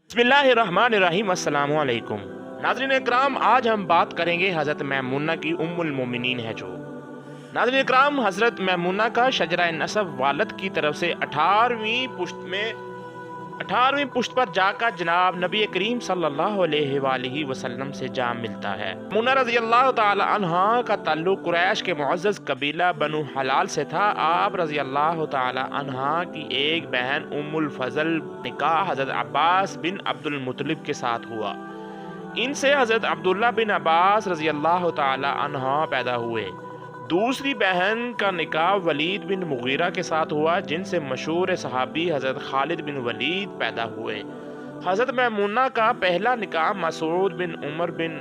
बिस्मिल्लाहिर्रहमानिर्रहीम। अस्सलामु अलैकुम। नाज़रीन इकराम, आज हम बात करेंगे हज़रत मैमूना की उम्मुल मोमिनीन है जो। नाज़रीन इकराम, हज़रत मैमूना का शजरा नसब वालद की तरफ से 18वीं पुश्त पर जाकर जनाब नबी करीम सल्लल्लाहु अलैहि वसल्लम से जा मिलता है। मैमूना रज़ी अल्लाह ताला अन्हा का ताल्लुक कुरैश के मुअज़्ज़ज़ कबीला बनु हलाल से था। आप रज़ी अल्लाह ताला अन्हा की एक बहन उम्मुल फज़ल निकाह हज़रत अब्बास बिन अब्दुल मुत्तलिब के साथ हुआ। इनसे हज़रत अब्दुल्ला बिन अब्बास रज़ी अल्लाह ताला अन्हा पैदा हुए। दूसरी बहन का निकाह वलीद बिन मुगीरा के साथ हुआ, जिनसे मशहूर सहाबी हज़रत खालिद बिन वलीद पैदा हुए। हज़रत मैमूना का पहला निकाह मसूद बिन उमर बिन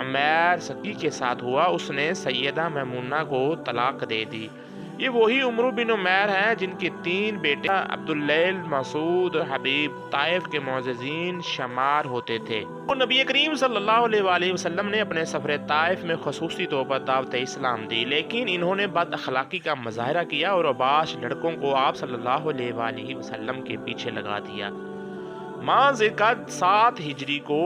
अमैर सकी के साथ हुआ। उसने सैयदा मैमूना को तलाक दे दी। ये वही उमर बिन उमैर हैं जिनके 3 बेटे अब्दुल्लैल, मसूद और हबीब ताइफ के मुअज़्ज़िज़ीन शमार होते थे। और नबी करीम सल्लल्लाहु अलैहि वसल्लम ने अपने सफ़र ताइफ में खसूसी तौर पर दावत इस्लाम दी, लेकिन इन्होंने बद अखलाकी का मुजाहरा किया और अब्बास लड़कों को आप सल्लल्लाहु अलैहि वसल्लम के पीछे लगा दिया। माह ज़िलक़द 7 हिजरी को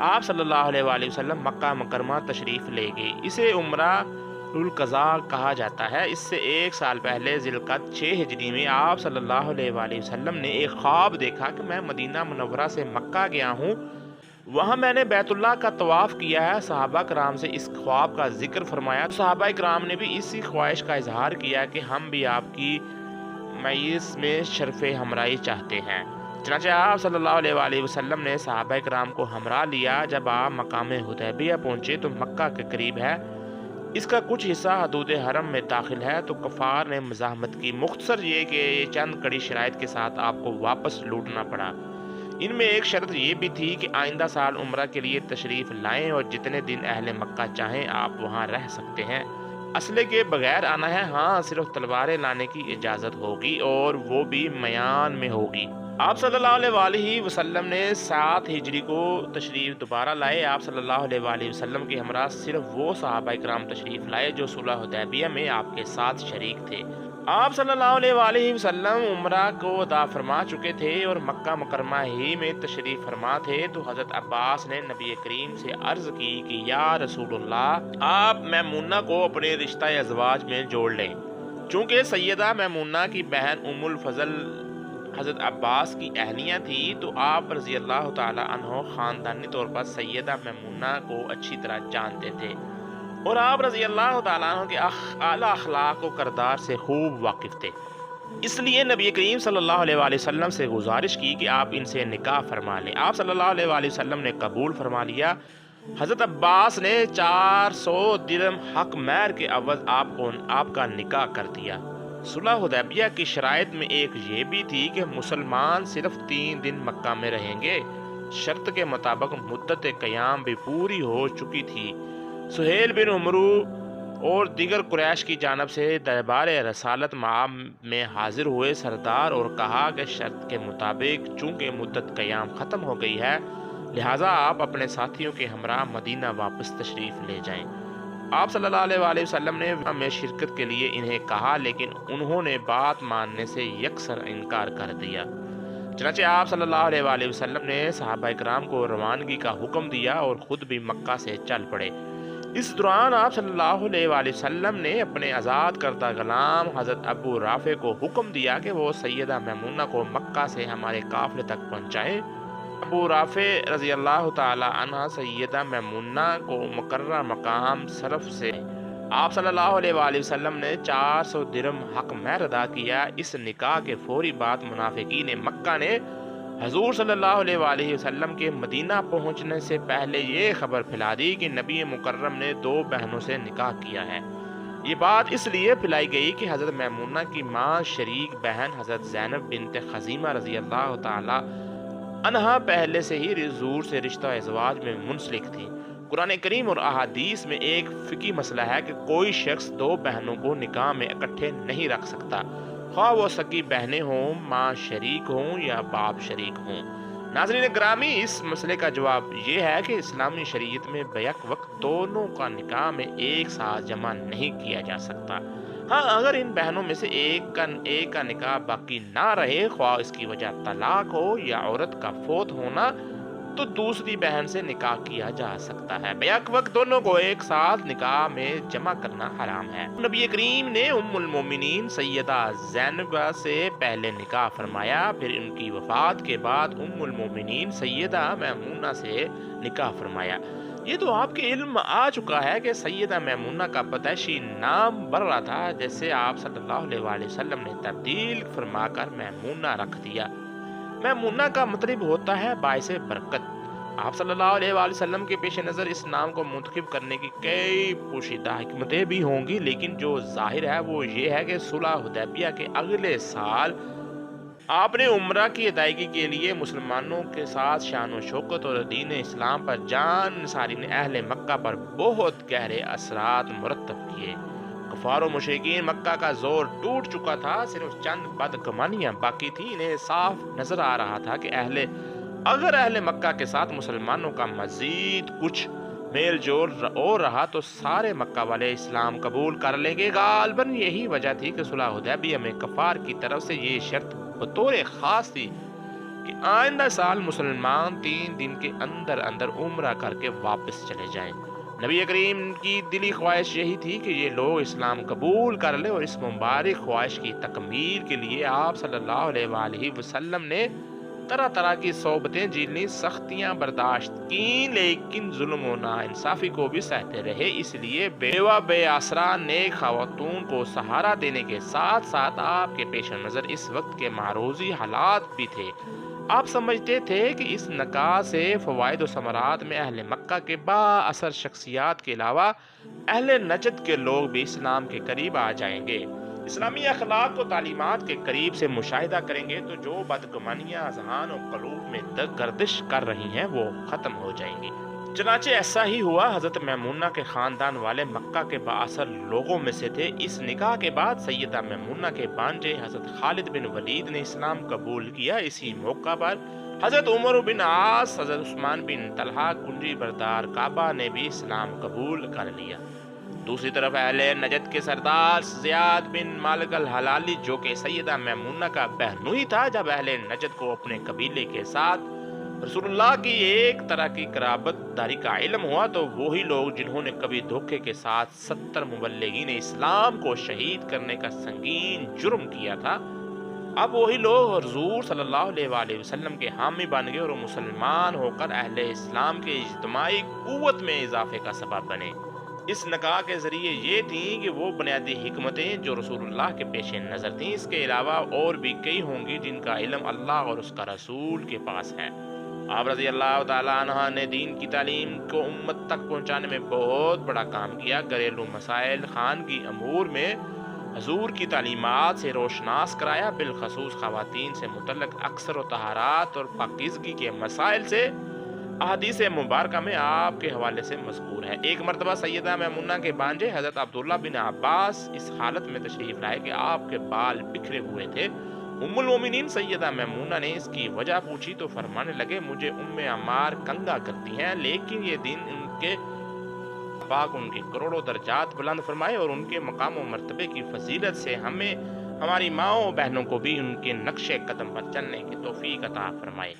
आप सल्लल्लाहु अलैहि वसल्लम मक्का मुकरमा तशरीफ़ ले गए। इसे उम्रा उल क़ज़ा कहा जाता है। इससे 1 साल पहले ज़िलक़द 6 हिजरी में आप सल्लल्लाहु अलैहि वसल्लम ने एक ख्वाब देखा कि मैं मदीना मुनव्वरा से मक्का गया हूँ, वहाँ मैंने बैतुल्लाह का तवाफ़ किया है। सहाबा कराम से इस ख्वाब का जिक्र फरमाया। सहाबा कराम ने भी इसी ख्वाहिश का इजहार किया कि हम भी आपकी मैयस में शर्फ़े हमराई चाहते हैं। चनाचे आप सल्लल्लाहु अलैहि वसल्लम ने सहाबा कराम को हमरा लिया। जब आप मकाम हुदैबिया पहुँचे तो मक्का के करीब है, इसका कुछ हिस्सा हदूद हरम में दाखिल है, तो कफ़ार ने मज़ाहमत की। मुख्तसर ये कि चंद कड़ी शराइत के साथ आपको वापस लौटना पड़ा। इनमें एक शर्त ये भी थी कि आइंदा साल उम्रा के लिए तशरीफ़ लाएं और जितने दिन अहले मक्का चाहें आप वहाँ रह सकते हैं। असले के बगैर आना है, हाँ सिर्फ तलवारें लाने की इजाज़त होगी और वो भी मयान में होगी। आप सल्लल्लाहु अलैहि वसल्लम ने 7 हिजरी को तशरीफ़ दोबारा लाए। आप सल्लल्लाहु अलैहि वसल्लम के हमरा सिर्फ वो सहाबा इकराम तशरीफ़ लाए जो सुलह हुदैबिया में आपके साथ शरीक थे। आप सल्लल्लाहु अलैहि वसल्लम उम्रा को अदा फरमा चुके थे और मक्का मुकरमा ही में तशरीफ़ फरमा थे, तो हज़रत अब्बास ने नबी करीम से अर्ज़ की कि या रसूलुल्लाह, आप मैमूना को अपने रिश्ता अज़वाज में जोड़ लें। चूँकि सैयदा मैमूना की बहन उम्मुल फज़ल हज़रत अब्बास की अहलियाँ थी, तो आप रज़ी अल्लाह ताला अन्हो ख़ानदानी तौर पर सैयदा मैमूना को अच्छी तरह जानते थे और आप रज़ी अल्लाह ताला अन्हो के आला अखलाक और करदार से खूब वाकिफ़ थे। इसलिए नबी करीम सल्लल्लाहु अलैहि वसल्लम से गुजारिश की कि आप इनसे निकाह फरमा लें। आप सल्लल्लाहु अलैहि वसल्लम ने कबूल फरमा लिया। हज़रत अब्बास ने 400 दिरहम हक महर के अवज़ आपका निकाह कर दिया। सुलह हुदैबिया की शराइत में एक ये भी थी कि मुसलमान सिर्फ 3 दिन मक्का में रहेंगे। शर्त के मुताबिक मुद्दत क़याम भी पूरी हो चुकी थी। सुहेल बिन उमरू और दीगर कुरैश की जानब से दरबार रसालत में हाजिर हुए सरदार और कहा कि शर्त के मुताबिक चूँकि मुद्दत क़याम ख़त्म हो गई है, लिहाजा आप अपने साथियों के हमरा मदीना वापस तशरीफ़ ले जाएं। आप सल्लल्लाहु अलैहि वसल्लम ने में शिरकत के लिए इन्हें कहा, लेकिन उन्होंने बात मानने से यकसर इनकार कर दिया। चनाचे आप सल्लल्लाहु अलैहि वसल्लम ने सहाबा इकराम को रवानगी का हुक्म दिया और ख़ुद भी मक्का से चल पड़े। इस दौरान आप सल्लल्लाहु अलैहि वसल्लम ने अपने आज़ाद करदा ग़ुलाम हज़रत अबू राफ़े को हुक्म दिया कि वो सैयदा मैमूना को मक्का से हमारे काफ़िले तक पहुँचाएँ। अबू राफ़े रज़ी अल्लाह ताला अन्हा सैयदा मैमूना को मुकर्रर मकाम सरफ से आप सल्लल्लाहु अलैहि वसल्लम ने 400 दिरहम हक महर अदा किया। इस निकाह के फौरी बाद मुनाफिकीन मक्का ने हजूर सल्लल्लाहु अलैहि वसल्लम के मदीना पहुंचने से पहले ये खबर फैला दी कि नबी मुकर्रम ने 2 बहनों से निकाह किया है। ये बात इसलिए फैलाई गई कि हज़रत मैमूना की माँ शरीक बहन हज़रत ज़ैनब बिनत खज़ीमा रज़ी अल्लाह ताला अन्हा पहले से ही हुजूर से रिश्ता अज़वाज में मुंसलिक थी। कुरान करीम और अहादीस में एक फ़िकी मसला है कि कोई शख्स 2 बहनों को निकाह में इकट्ठे नहीं रख सकता, ख्वाह वो सगी बहनें हों, माँ शरीक हों या बाप शरीक हों। नाज़रीन ग्रामी, इस मसले का जवाब ये है कि इस्लामी शरीयत में बैक वक्त दोनों का निकाह में एक साथ जमा नहीं किया जा सकता। हाँ, अगर इन बहनों में से एक का निकाह बाकी ना रहे, ख्वाह इसकी वजह तलाक हो या औरत का फोत होना, تو دوسری بہن سے نکاح کیا جا سکتا ہے، بیک وقت دونوں کو ایک ساتھ نکاح میں جمع کرنا حرام ہے۔ نبی کریم نے ام المومنین سیدہ زینبہ سے پہلے نکاح فرمایا، پھر ان کی وفات کے بعد ام المومنین سیدہ میمونہ سے نکاح فرمایا۔ یہ تو آپ کے علم آ چکا ہے کہ سیدہ میمونہ کا پیدائشی نام برہ تھا، جیسے آپ صلی اللہ علیہ وآلہ وسلم نے تبدیل فرما کر میمونہ رکھ دیا۔ میمونہ کا مطلب ہوتا ہے باعث برکت۔ آپ صلی اللہ علیہ وآلہ وسلم کے پیش نظر اس نام کو منتخب کرنے کی کئی پوشیدہ حکمتیں بھی ہوں گی، لیکن جو ظاہر ہے وہ یہ ہے کہ صلح حدیبیہ کے اگلے سال آپ نے عمرہ کی ادائیگی کے لیے مسلمانوں کے ساتھ شان و شوکت اور دین اسلام پر جان نثاری نے اہل مکہ پر بہت گہرے اثرات مرتب کیے۔ کفار و مشرکین مکہ کا زور ٹوٹ چکا تھا، صرف چند بدگمانیاں باقی تھیں۔ انہیں صاف نظر آ رہا تھا کہ اگر اہل مکہ کے ساتھ مسلمانوں کا مزید کچھ میل جول اور رہا تو سارے مکہ والے اسلام قبول کر لیں گے۔ غالباً یہی وجہ تھی کہ صلح حدیبیہ میں کفار کی طرف سے یہ شرط بطور خاص تھی کہ آئندہ سال مسلمان 3 دن کے اندر اندر عمرہ کر کے واپس چلے جائیں۔ نبی کریم کی دلی خواہش یہی تھی کہ یہ لوگ اسلام قبول کر لیں، اور اس مبارک خواہش کی تکمیل کے لیے آپ صلی اللہ علیہ وآلہ وسلم نے طرح طرح کی صعوبتیں جھیلیں، سختیاں برداشت کی، لیکن ظلم و ناانصافی کو بھی سہتے رہے۔ اس لیے بیوہ بے آسرا نیک خواتون کو سہارا دینے کے ساتھ ساتھ آپ کے پیش نظر اس وقت کے معروضی حالات بھی تھے۔ آپ سمجھتے تھے کہ اس نکاح سے فوائد و ثمرات میں اہل مکہ کے با اثر شخصیات کے علاوہ اہل نجد کے لوگ بھی اسلام کے قریب آ جائیں گے۔ اسلامی اخلاق و تعلیمات کے قریب سے مشاہدہ کریں گے تو جو بدگمانیاں اذہان و قلوب میں گردش کر رہی ہیں وہ ختم ہو جائیں گی۔ چنانچہ ایسا ہی ہوا۔ حضرت میمونہ کے خاندان والے مکہ کے بااثر لوگوں میں سے تھے۔ اس نکاح کے بعد سیدہ میمونہ کے بانجے حضرت خالد بن ولید نے اسلام قبول کیا۔ اسی موقع پر حضرت عمر بن عاص، حضرت عثمان بن طلحہ کنجی بردار کعبہ نے بھی اسلام قبول کر لیا۔ دوسری طرف اہل نجد کے سردار زیاد بن مالک الحلالی، جو کہ سیدہ میمونہ کا بہنوئی تھا، جب اہل نجد کو اپنے قبیلے کے ساتھ رسول اللہ کی ایک طرح کی قرابت داری کا علم ہوا تو وہی لوگ جنہوں نے کبھی دھوکے کے ساتھ 70 مبلغین اسلام کو شہید کرنے کا سنگین جرم کیا تھا، اب وہی لوگ حضور صلی اللہ علیہ وآلہ وسلم کے حامی بن گئے اور مسلمان ہو کر اہل اسلام کے اجتماعی قوت میں اضافے کا سبب بنے۔ اس نکاح کے ذریعے یہ تھیں کہ وہ بنیادی حکمتیں جو رسول اللہ کے پیش نظر تھیں، اس کے علاوہ اور بھی کئی ہوں گی جن کا علم اللہ اور اس کا رسول کے پاس ہے۔ آپ رضی اللہ تعالیٰ عنہ نے دین کی تعلیم کو امت تک پہنچانے میں بہت بڑا کام کیا۔ گھریلو مسائل، خانگی امور میں حضور کی تعلیمات سے روشناس کرایا، بالخصوص خواتین سے متعلق اکثر و طہارات اور پاکیزگی کے مسائل سے احادیث مبارکہ میں آپ کے حوالے سے مذکور ہے۔ ایک مرتبہ سیدہ میمونہ کے بانجے حضرت عبداللہ بن عباس اس حالت میں تشریف لائے کہ آپ کے بال بکھرے ہوئے تھے۔ ام المومنین سیدہ میمونہ نے اس کی وجہ پوچھی تو فرمانے لگے، مجھے ام عمار کنگا کرتی ہیں، لیکن یہ دن ان کے پاک ان کے کروڑوں درجات بلند فرمائے اور ان کے مقام و مرتبے کی فضیلت سے ہمیں ہماری ماؤں و بہنوں کو بھی ان کے نقش قدم پر چلنے کی توفیق عطا فرمائے۔